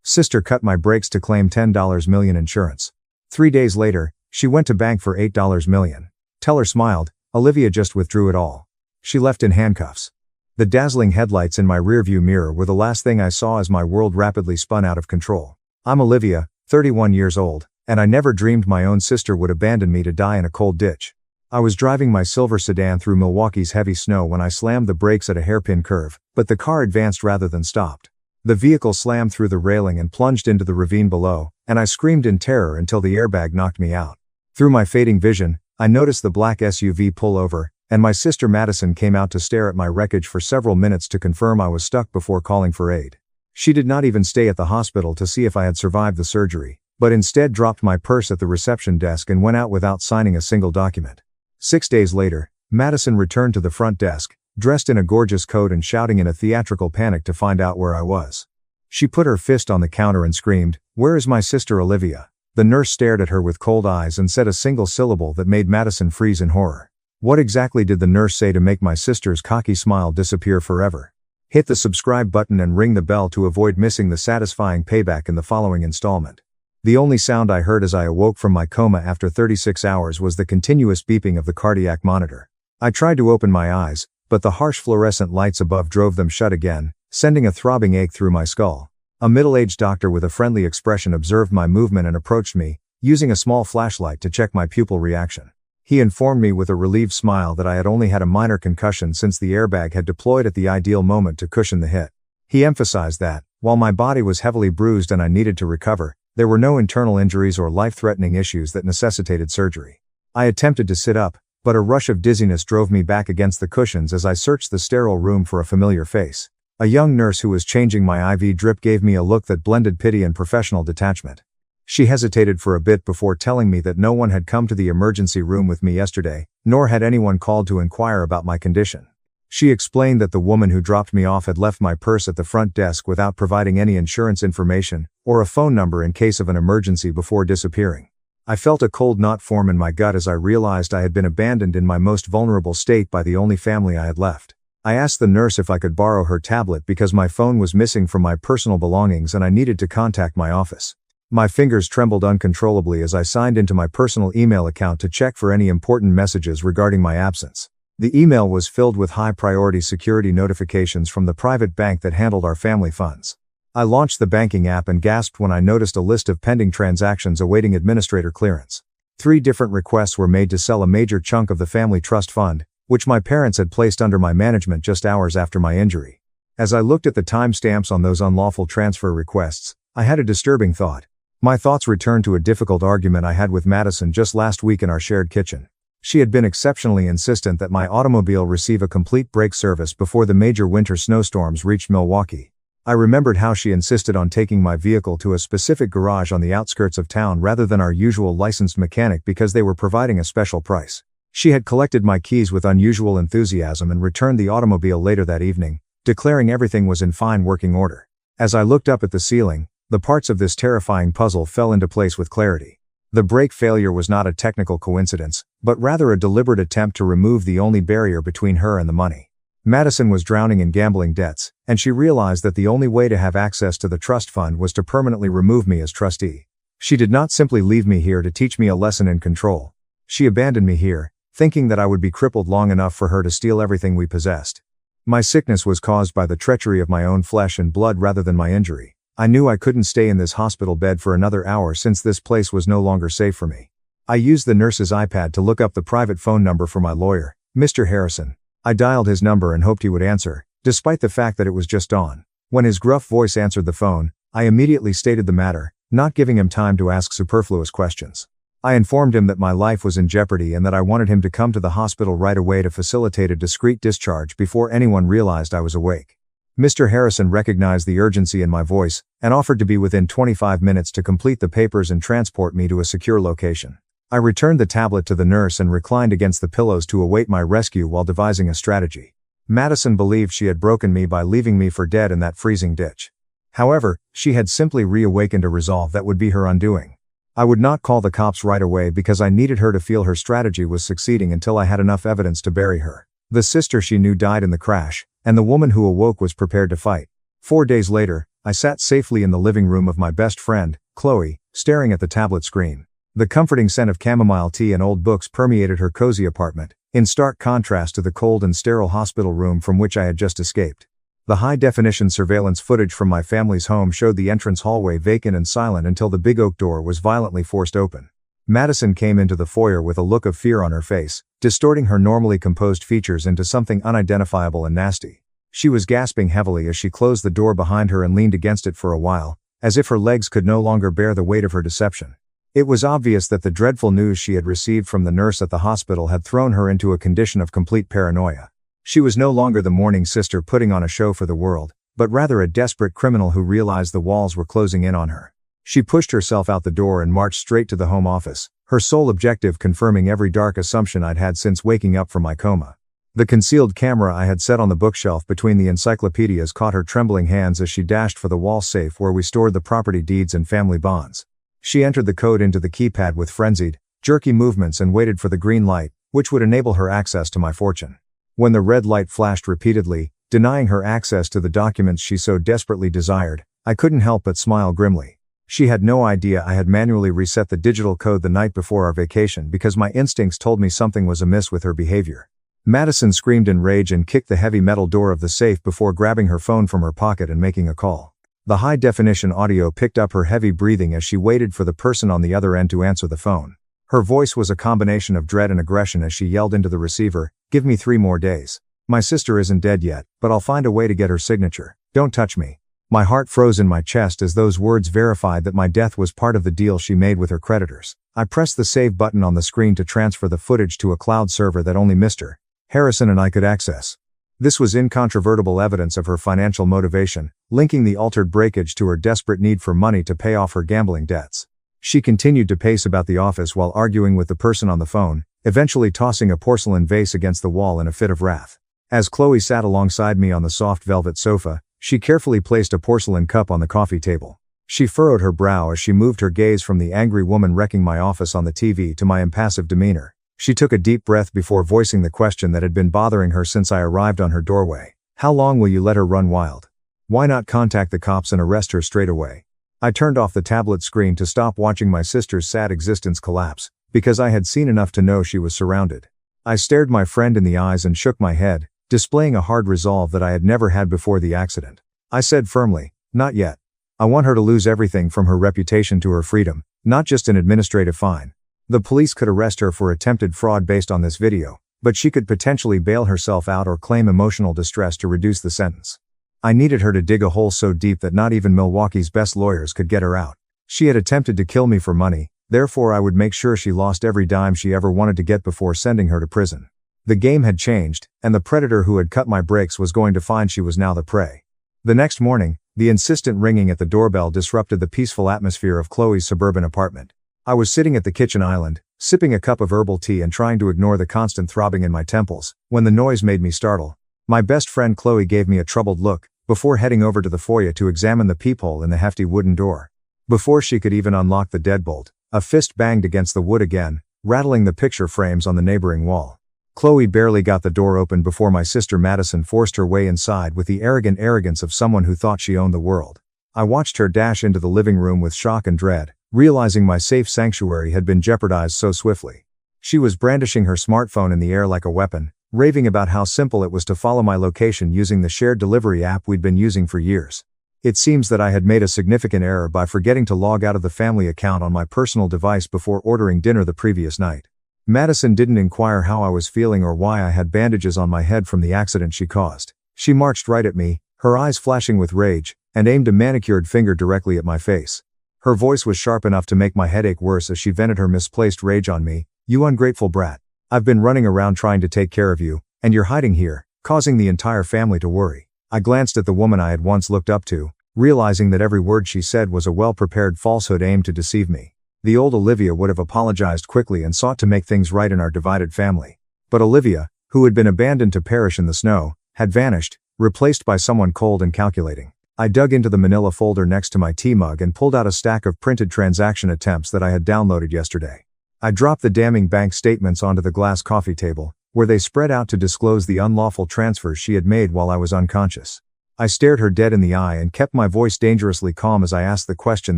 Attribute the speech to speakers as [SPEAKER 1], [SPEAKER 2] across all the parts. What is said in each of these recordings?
[SPEAKER 1] Sister cut my brakes to claim $10 million insurance. 3 days later, she went to bank for $8 million. Teller smiled. Olivia just withdrew it all. She left in handcuffs. The dazzling headlights in my rearview mirror were the last thing I saw as my world rapidly spun out of control. I'm Olivia, 31 years old, and I never dreamed my own sister would abandon me to die in a cold ditch. I was driving my silver sedan through Milwaukee's heavy snow when I slammed the brakes at a hairpin curve, but the car advanced rather than stopped. The vehicle slammed through the railing and plunged into the ravine below, and I screamed in terror until the airbag knocked me out. Through my fading vision, I noticed the black SUV pull over, and my sister Madison came out to stare at my wreckage for several minutes to confirm I was stuck before calling for aid. She did not even stay at the hospital to see if I had survived the surgery, but instead dropped my purse at the reception desk and went out without signing a single document. 6 days later, Madison returned to the front desk, dressed in a gorgeous coat and shouting in a theatrical panic to find out where I was. She put her fist on the counter and screamed, "Where is my sister Olivia?" The nurse stared at her with cold eyes and said a single syllable that made Madison freeze in horror. What exactly did the nurse say to make my sister's cocky smile disappear forever? Hit the subscribe button and ring the bell to avoid missing the satisfying payback in the following installment. The only sound I heard as I awoke from my coma after 36 hours was the continuous beeping of the cardiac monitor. I tried to open my eyes, but the harsh fluorescent lights above drove them shut again, sending a throbbing ache through my skull. A middle-aged doctor with a friendly expression observed my movement and approached me, using a small flashlight to check my pupil reaction. He informed me with a relieved smile that I had only had a minor concussion since the airbag had deployed at the ideal moment to cushion the hit. He emphasized that, while my body was heavily bruised and I needed to recover, there were no internal injuries or life-threatening issues that necessitated surgery. I attempted to sit up, but a rush of dizziness drove me back against the cushions as I searched the sterile room for a familiar face. A young nurse who was changing my IV drip gave me a look that blended pity and professional detachment. She hesitated for a bit before telling me that no one had come to the emergency room with me yesterday, nor had anyone called to inquire about my condition. She explained that the woman who dropped me off had left my purse at the front desk without providing any insurance information or a phone number in case of an emergency before disappearing. I felt a cold knot form in my gut as I realized I had been abandoned in my most vulnerable state by the only family I had left. I asked the nurse if I could borrow her tablet because my phone was missing from my personal belongings and I needed to contact my office. My fingers trembled uncontrollably as I signed into my personal email account to check for any important messages regarding my absence. The email was filled with high-priority security notifications from the private bank that handled our family funds. I launched the banking app and gasped when I noticed a list of pending transactions awaiting administrator clearance. 3 different requests were made to sell a major chunk of the family trust fund, which my parents had placed under my management just hours after my injury. As I looked at the timestamps on those unlawful transfer requests, I had a disturbing thought. My thoughts returned to a difficult argument I had with Madison just last week in our shared kitchen. She had been exceptionally insistent that my automobile receive a complete brake service before the major winter snowstorms reached Milwaukee. I remembered how she insisted on taking my vehicle to a specific garage on the outskirts of town rather than our usual licensed mechanic because they were providing a special price. She had collected my keys with unusual enthusiasm and returned the automobile later that evening, declaring everything was in fine working order. As I looked up at the ceiling, the parts of this terrifying puzzle fell into place with clarity. The brake failure was not a technical coincidence, but rather a deliberate attempt to remove the only barrier between her and the money. Madison was drowning in gambling debts, and she realized that the only way to have access to the trust fund was to permanently remove me as trustee. She did not simply leave me here to teach me a lesson in control. She abandoned me here, thinking that I would be crippled long enough for her to steal everything we possessed. My sickness was caused by the treachery of my own flesh and blood rather than my injury. I knew I couldn't stay in this hospital bed for another hour since this place was no longer safe for me. I used the nurse's iPad to look up the private phone number for my lawyer, Mr. Harrison. I dialed his number and hoped he would answer, despite the fact that it was just dawn. When his gruff voice answered the phone, I immediately stated the matter, not giving him time to ask superfluous questions. I informed him that my life was in jeopardy and that I wanted him to come to the hospital right away to facilitate a discreet discharge before anyone realized I was awake. Mr. Harrison recognized the urgency in my voice and offered to be within 25 minutes to complete the papers and transport me to a secure location. I returned the tablet to the nurse and reclined against the pillows to await my rescue while devising a strategy. Madison believed she had broken me by leaving me for dead in that freezing ditch. However, she had simply reawakened a resolve that would be her undoing. I would not call the cops right away because I needed her to feel her strategy was succeeding until I had enough evidence to bury her. The sister she knew died in the crash, and the woman who awoke was prepared to fight. 4 days later, I sat safely in the living room of my best friend, Chloe, staring at the tablet screen. The comforting scent of chamomile tea and old books permeated her cozy apartment, in stark contrast to the cold and sterile hospital room from which I had just escaped. The high-definition surveillance footage from my family's home showed the entrance hallway vacant and silent until the big oak door was violently forced open. Madison came into the foyer with a look of fear on her face, distorting her normally composed features into something unidentifiable and nasty. She was gasping heavily as she closed the door behind her and leaned against it for a while, as if her legs could no longer bear the weight of her deception. It was obvious that the dreadful news she had received from the nurse at the hospital had thrown her into a condition of complete paranoia. She was no longer the mourning sister putting on a show for the world, but rather a desperate criminal who realized the walls were closing in on her. She pushed herself out the door and marched straight to the home office, her sole objective confirming every dark assumption I'd had since waking up from my coma. The concealed camera I had set on the bookshelf between the encyclopedias caught her trembling hands as she dashed for the wall safe where we stored the property deeds and family bonds. She entered the code into the keypad with frenzied, jerky movements and waited for the green light, which would enable her access to my fortune. When the red light flashed repeatedly, denying her access to the documents she so desperately desired, I couldn't help but smile grimly. She had no idea I had manually reset the digital code the night before our vacation because my instincts told me something was amiss with her behavior. Madison screamed in rage and kicked the heavy metal door of the safe before grabbing her phone from her pocket and making a call. The high-definition audio picked up her heavy breathing as she waited for the person on the other end to answer the phone. Her voice was a combination of dread and aggression as she yelled into the receiver, "Give me 3 more days. My sister isn't dead yet, but I'll find a way to get her signature. Don't touch me." My heart froze in my chest as those words verified that my death was part of the deal she made with her creditors. I pressed the save button on the screen to transfer the footage to a cloud server that only Mr. Harrison and I could access. This was incontrovertible evidence of her financial motivation, linking the altered breakage to her desperate need for money to pay off her gambling debts. She continued to pace about the office while arguing with the person on the phone, eventually tossing a porcelain vase against the wall in a fit of wrath. As Chloe sat alongside me on the soft velvet sofa, she carefully placed a porcelain cup on the coffee table. She furrowed her brow as she moved her gaze from the angry woman wrecking my office on the TV to my impassive demeanor. She took a deep breath before voicing the question that had been bothering her since I arrived on her doorway. How long will you let her run wild? Why not contact the cops and arrest her straight away? I turned off the tablet screen to stop watching my sister's sad existence collapse, because I had seen enough to know she was surrounded. I stared my friend in the eyes and shook my head, displaying a hard resolve that I had never had before the accident. I said firmly, "Not yet. I want her to lose everything from her reputation to her freedom, not just an administrative fine. The police could arrest her for attempted fraud based on this video, but she could potentially bail herself out or claim emotional distress to reduce the sentence. I needed her to dig a hole so deep that not even Milwaukee's best lawyers could get her out. She had attempted to kill me for money, therefore I would make sure she lost every dime she ever wanted to get before sending her to prison. The game had changed, and the predator who had cut my brakes was going to find she was now the prey." The next morning, the insistent ringing at the doorbell disrupted the peaceful atmosphere of Chloe's suburban apartment. I was sitting at the kitchen island, sipping a cup of herbal tea and trying to ignore the constant throbbing in my temples, when the noise made me startle. My best friend Chloe gave me a troubled look, before heading over to the foyer to examine the peephole in the hefty wooden door. Before she could even unlock the deadbolt, a fist banged against the wood again, rattling the picture frames on the neighboring wall. Chloe barely got the door open before my sister Madison forced her way inside with the arrogant arrogance of someone who thought she owned the world. I watched her dash into the living room with shock and dread, realizing my safe sanctuary had been jeopardized so swiftly. She was brandishing her smartphone in the air like a weapon, raving about how simple it was to follow my location using the shared delivery app we'd been using for years. It seems that I had made a significant error by forgetting to log out of the family account on my personal device before ordering dinner the previous night. Madison didn't inquire how I was feeling or why I had bandages on my head from the accident she caused. She marched right at me, her eyes flashing with rage, and aimed a manicured finger directly at my face. Her voice was sharp enough to make my headache worse as she vented her misplaced rage on me. "You ungrateful brat. I've been running around trying to take care of you, and you're hiding here, causing the entire family to worry." I glanced at the woman I had once looked up to, realizing that every word she said was a well-prepared falsehood aimed to deceive me. The old Olivia would have apologized quickly and sought to make things right in our divided family. But Olivia, who had been abandoned to perish in the snow, had vanished, replaced by someone cold and calculating. I dug into the manila folder next to my tea mug and pulled out a stack of printed transaction attempts that I had downloaded yesterday. I dropped the damning bank statements onto the glass coffee table, where they spread out to disclose the unlawful transfers she had made while I was unconscious. I stared her dead in the eye and kept my voice dangerously calm as I asked the question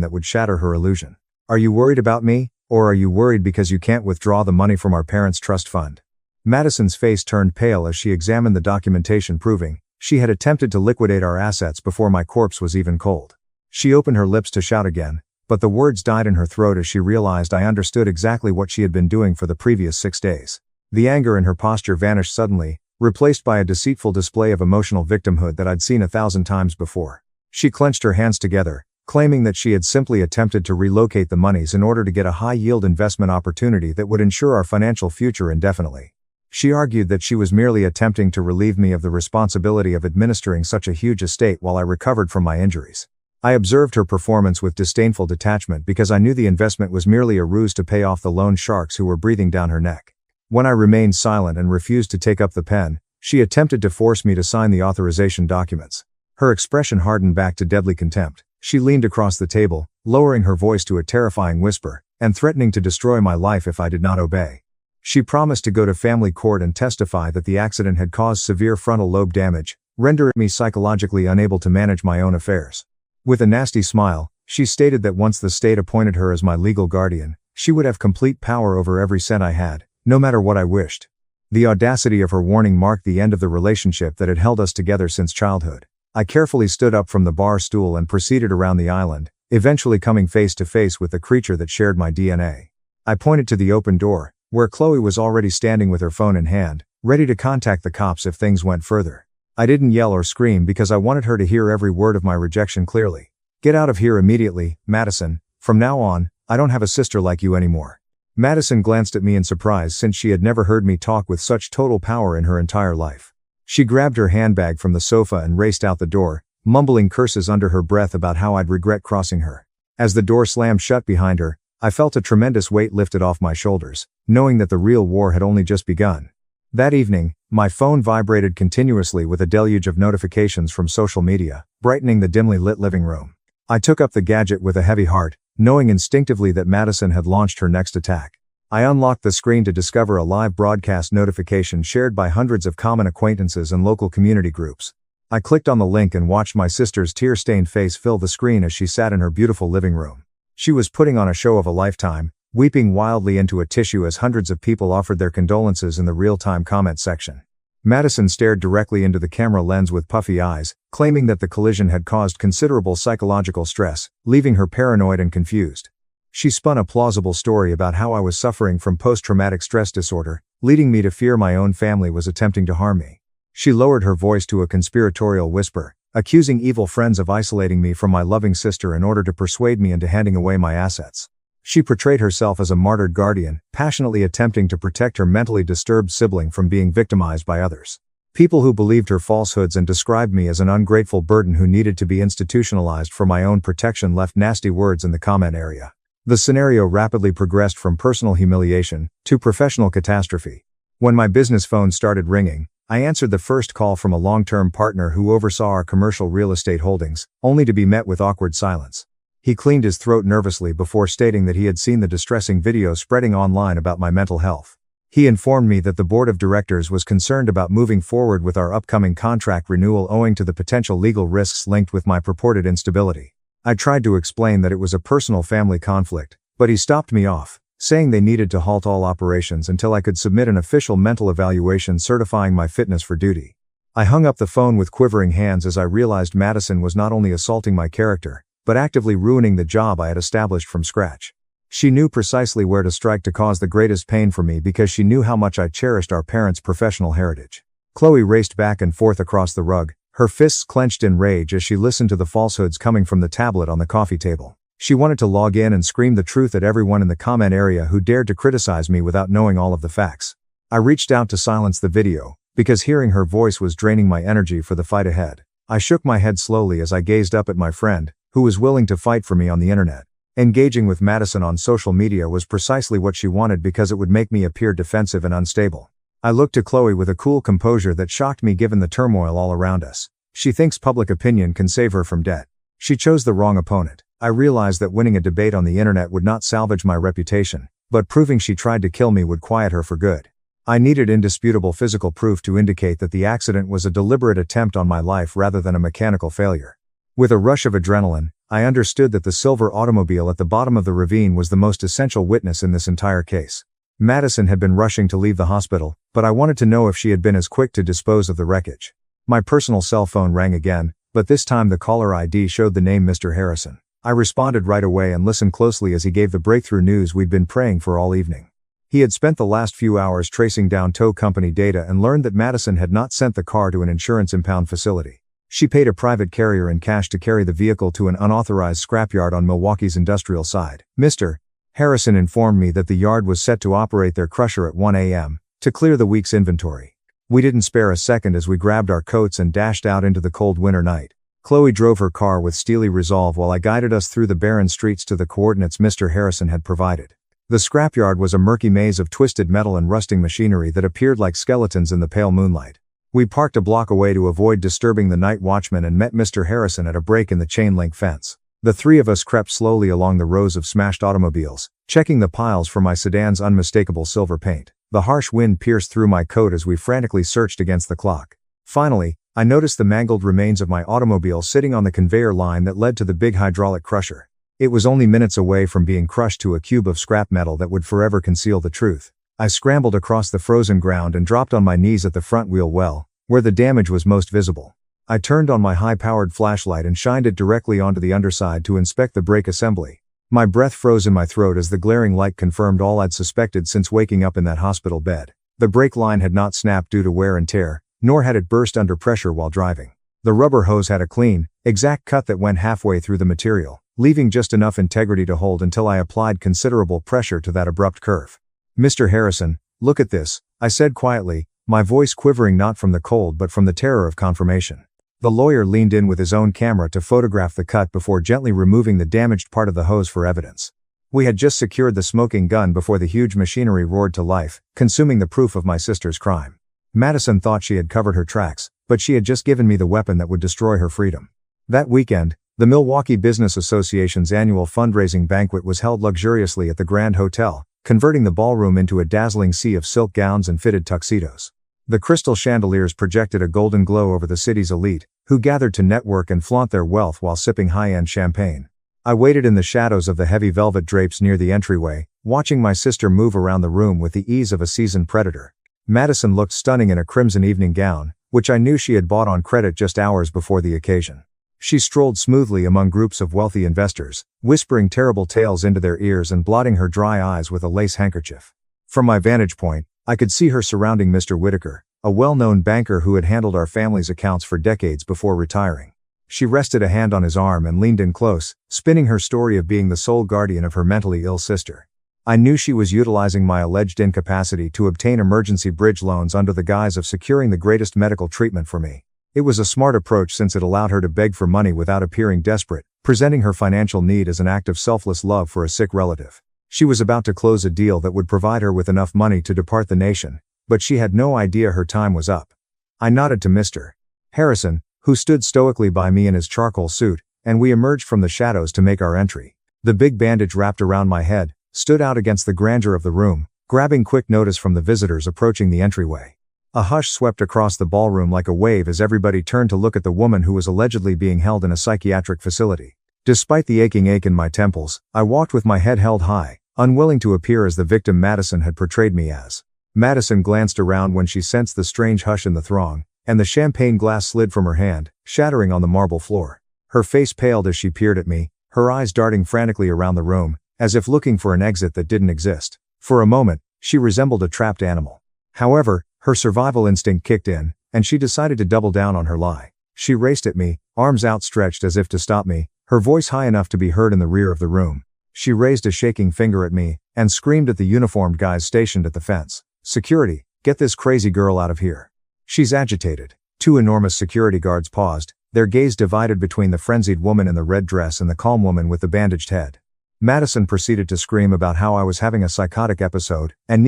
[SPEAKER 1] that would shatter her illusion. Are you worried about me, or are you worried because you can't withdraw the money from our parents' trust fund? Madison's face turned pale as she examined the documentation proving she had attempted to liquidate our assets before my corpse was even cold. She opened her lips to shout again, but the words died in her throat as she realized I understood exactly what she had been doing for the previous 6 days. The anger in her posture vanished suddenly, replaced by a deceitful display of emotional victimhood that I'd seen 1,000 times before. She clenched her hands together, claiming that she had simply attempted to relocate the monies in order to get a high-yield investment opportunity that would ensure our financial future indefinitely. She argued that she was merely attempting to relieve me of the responsibility of administering such a huge estate while I recovered from my injuries. I observed her performance with disdainful detachment because I knew the investment was merely a ruse to pay off the loan sharks who were breathing down her neck. When I remained silent and refused to take up the pen, she attempted to force me to sign the authorization documents. Her expression hardened back to deadly contempt. She leaned across the table, lowering her voice to a terrifying whisper, and threatening to destroy my life if I did not obey. She promised to go to family court and testify that the accident had caused severe frontal lobe damage, rendering me psychologically unable to manage my own affairs. With a nasty smile, she stated that once the state appointed her as my legal guardian, she would have complete power over every cent I had, no matter what I wished. The audacity of her warning marked the end of the relationship that had held us together since childhood. I carefully stood up from the bar stool and proceeded around the island, eventually coming face to face with the creature that shared my DNA. I pointed to the open door, where Chloe was already standing with her phone in hand, ready to contact the cops if things went further. I didn't yell or scream because I wanted her to hear every word of my rejection clearly. Get out of here immediately, Madison. From now on, I don't have a sister like you anymore. Madison glanced at me in surprise since she had never heard me talk with such total power in her entire life. She grabbed her handbag from the sofa and raced out the door, mumbling curses under her breath about how I'd regret crossing her. As the door slammed shut behind her, I felt a tremendous weight lifted off my shoulders, knowing that the real war had only just begun. That evening, my phone vibrated continuously with a deluge of notifications from social media, brightening the dimly lit living room. I took up the gadget with a heavy heart, knowing instinctively that Madison had launched her next attack. I unlocked the screen to discover a live broadcast notification shared by hundreds of common acquaintances and local community groups. I clicked on the link and watched my sister's tear-stained face fill the screen as she sat in her beautiful living room. She was putting on a show of a lifetime, weeping wildly into a tissue as hundreds of people offered their condolences in the real-time comment section. Madison stared directly into the camera lens with puffy eyes, claiming that the collision had caused considerable psychological stress, leaving her paranoid and confused. She spun a plausible story about how I was suffering from post-traumatic stress disorder, leading me to fear my own family was attempting to harm me. She lowered her voice to a conspiratorial whisper, accusing evil friends of isolating me from my loving sister in order to persuade me into handing away my assets. She portrayed herself as a martyred guardian, passionately attempting to protect her mentally disturbed sibling from being victimized by others. People who believed her falsehoods and described me as an ungrateful burden who needed to be institutionalized for my own protection left nasty words in the comment area. The scenario rapidly progressed from personal humiliation to professional catastrophe. When my business phone started ringing, I answered the first call from a long-term partner who oversaw our commercial real estate holdings, only to be met with awkward silence. He cleaned his throat nervously before stating that he had seen the distressing video spreading online about my mental health. He informed me that the board of directors was concerned about moving forward with our upcoming contract renewal owing to the potential legal risks linked with my purported instability. I tried to explain that it was a personal family conflict, but he stopped me off, saying they needed to halt all operations until I could submit an official mental evaluation certifying my fitness for duty. I hung up the phone with quivering hands as I realized Madison was not only assaulting my character, but actively ruining the job I had established from scratch. She knew precisely where to strike to cause the greatest pain for me because she knew how much I cherished our parents' professional heritage. Chloe raced back and forth across the rug, her fists clenched in rage as she listened to the falsehoods coming from the tablet on the coffee table. She wanted to log in and scream the truth at everyone in the comment area who dared to criticize me without knowing all of the facts. I reached out to silence the video, because hearing her voice was draining my energy for the fight ahead. I shook my head slowly as I gazed up at my friend, who was willing to fight for me on the internet. Engaging with Madison on social media was precisely what she wanted because it would make me appear defensive and unstable. I looked to Chloe with a cool composure that shocked me given the turmoil all around us. She thinks public opinion can save her from debt. She chose the wrong opponent. I realized that winning a debate on the internet would not salvage my reputation, but proving she tried to kill me would quiet her for good. I needed indisputable physical proof to indicate that the accident was a deliberate attempt on my life rather than a mechanical failure. With a rush of adrenaline, I understood that the silver automobile at the bottom of the ravine was the most essential witness in this entire case. Madison had been rushing to leave the hospital, but I wanted to know if she had been as quick to dispose of the wreckage. My personal cell phone rang again, but this time the caller ID showed the name Mr. Harrison. I responded right away and listened closely as he gave the breakthrough news we'd been praying for all evening. He had spent the last few hours tracing down tow company data and learned that Madison had not sent the car to an insurance impound facility. She paid a private carrier in cash to carry the vehicle to an unauthorized scrapyard on Milwaukee's industrial side. Mr. Harrison informed me that the yard was set to operate their crusher at 1 a.m. to clear the week's inventory. We didn't spare a second as we grabbed our coats and dashed out into the cold winter night. Chloe drove her car with steely resolve while I guided us through the barren streets to the coordinates Mr. Harrison had provided. The scrapyard was a murky maze of twisted metal and rusting machinery that appeared like skeletons in the pale moonlight. We parked a block away to avoid disturbing the night watchman and met Mr. Harrison at a break in the chain-link fence. The three of us crept slowly along the rows of smashed automobiles, checking the piles for my sedan's unmistakable silver paint. The harsh wind pierced through my coat as we frantically searched against the clock. Finally, I noticed the mangled remains of my automobile sitting on the conveyor line that led to the big hydraulic crusher. It was only minutes away from being crushed to a cube of scrap metal that would forever conceal the truth. I scrambled across the frozen ground and dropped on my knees at the front wheel well, where the damage was most visible. I turned on my high-powered flashlight and shined it directly onto the underside to inspect the brake assembly. My breath froze in my throat as the glaring light confirmed all I'd suspected since waking up in that hospital bed. The brake line had not snapped due to wear and tear, nor had it burst under pressure while driving. The rubber hose had a clean, exact cut that went halfway through the material, leaving just enough integrity to hold until I applied considerable pressure to that abrupt curve. Mr. Harrison, look at this, I said quietly, my voice quivering not from the cold but from the terror of confirmation. The lawyer leaned in with his own camera to photograph the cut before gently removing the damaged part of the hose for evidence. We had just secured the smoking gun before the huge machinery roared to life, consuming the proof of my sister's crime. Madison thought she had covered her tracks, but she had just given me the weapon that would destroy her freedom. That weekend, the Milwaukee Business Association's annual fundraising banquet was held luxuriously at the Grand Hotel, converting the ballroom into a dazzling sea of silk gowns and fitted tuxedos. The crystal chandeliers projected a golden glow over the city's elite, who gathered to network and flaunt their wealth while sipping high-end champagne. I waited in the shadows of the heavy velvet drapes near the entryway, watching my sister move around the room with the ease of a seasoned predator. Madison looked stunning in a crimson evening gown, which I knew she had bought on credit just hours before the occasion. She strolled smoothly among groups of wealthy investors, whispering terrible tales into their ears and blotting her dry eyes with a lace handkerchief. From my vantage point, I could see her surrounding Mr. Whitaker, a well-known banker who had handled our family's accounts for decades before retiring. She rested a hand on his arm and leaned in close, spinning her story of being the sole guardian of her mentally ill sister. I knew she was utilizing my alleged incapacity to obtain emergency bridge loans under the guise of securing the greatest medical treatment for me. It was a smart approach since it allowed her to beg for money without appearing desperate, presenting her financial need as an act of selfless love for a sick relative. She was about to close a deal that would provide her with enough money to depart the nation, but she had no idea her time was up. I nodded to Mr. Harrison, who stood stoically by me in his charcoal suit, and we emerged from the shadows to make our entry. The big bandage wrapped around my head stood out against the grandeur of the room, grabbing quick notice from the visitors approaching the entryway. A hush swept across the ballroom like a wave as everybody turned to look at the woman who was allegedly being held in a psychiatric facility. Despite the aching ache in my temples, I walked with my head held high, unwilling to appear as the victim Madison had portrayed me as. Madison glanced around when she sensed the strange hush in the throng, and the champagne glass slid from her hand, shattering on the marble floor. Her face paled as she peered at me, her eyes darting frantically around the room, as if looking for an exit that didn't exist. For a moment, she resembled a trapped animal. However, her survival instinct kicked in, and she decided to double down on her lie. She raced at me, arms outstretched as if to stop me, her voice high enough to be heard in the rear of the room. She raised a shaking finger at me, and screamed at the uniformed guys stationed at the fence. "Security, get this crazy girl out of here. She's agitated." Two enormous security guards paused, their gaze divided between the frenzied woman in the red dress and the calm woman with the bandaged head. Madison proceeded to scream about how I was having a psychotic episode, and